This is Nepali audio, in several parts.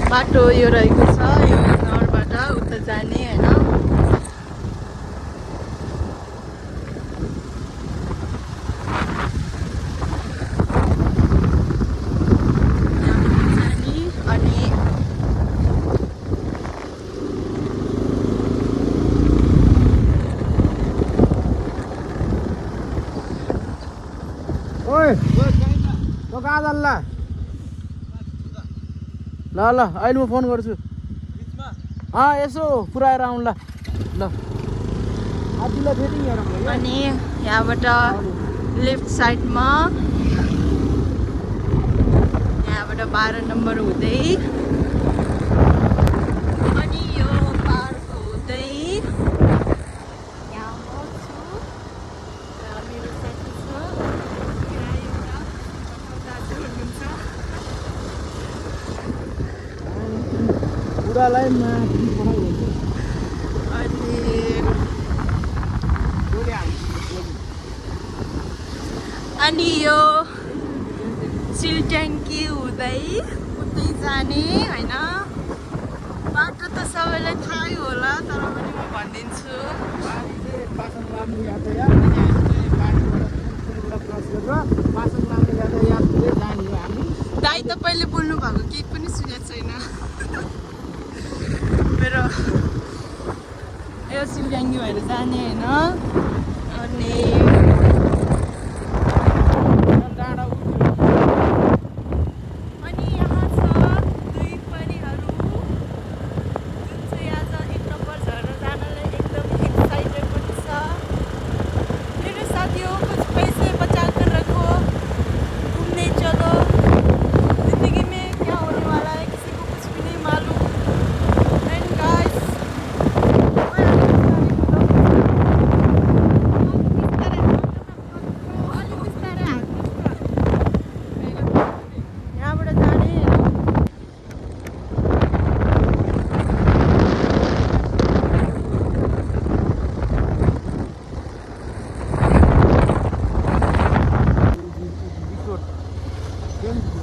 बाटो यो रहेको छ, यो नगरबाट उता जाने होइन। अनि ओए तो कहाँ जान्ला ल ल अहिले म फोन गर्छु यसो पुऱ्याएर आउँला ल आदिला फेरि हेरौँ। अनि यहाँबाट लेफ्ट साइडमा यहाँबाट 12 नम्बर हुँदै अनि यो पार्क हुँदै यहाँ म छु र मेरो साथी छ, यहाँ एउटा दाजु हुनुहुन्छ। बुढालाई माथि पठाइदिन्छ अनि यो सिलट्याङ्की हुँदै उतै जाने होइन। बाटो त सबैलाई थाहै होला तर पनि म भनिदिन्छु। दाइ तपाईँले बोल्नु भएको केही पनि सुनेको छैन। मेरो यो सिलट्याङ्की भएर जाने होइन। अनि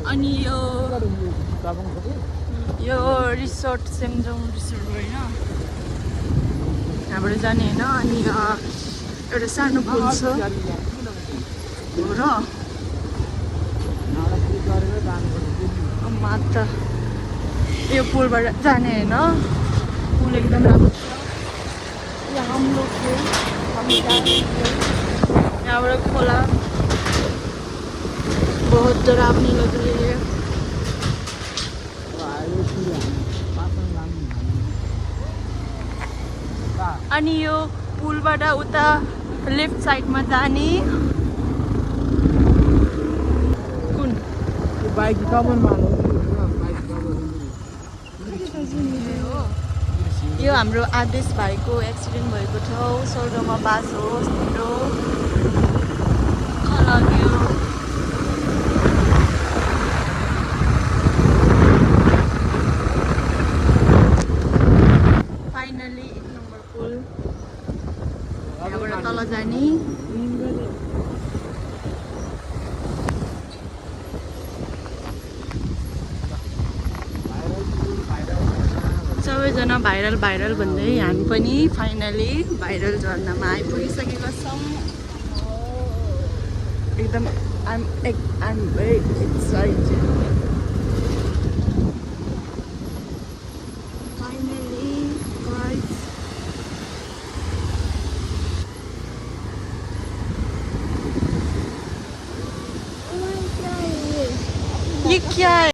अनि यो रिसोर्ट सेन्जोङ रिसोर्ट होइन, यहाँबाट जाने होइन। अनि एउटा सानो पुल छ र मात्र यो पुलबाट जाने होइन। पुल एकदम राम्रो छ। यहाँ हम लोग यहाँबाट खोला बहुत डरावनी लग रही है। अनि यो पुलबाट उता लेफ्ट साइडमा जाने कुन बाइक कमनमा यो हाम्रो आदेश भाइको एक्सिडेन्ट भएको ठाउँ, स्वर्गमा बास होस् तिम्रो लाग्यो। फाइनली 1 नम्बर पुल यहाँबाट तल जाने। सबैजना भाइरल भाइरल भन्दै हामी पनि फाइनली भाइरल झर्नामा आइपुगिसकेका छौँ। एकदम I'm very excited. Finally, guys. ये क्या है?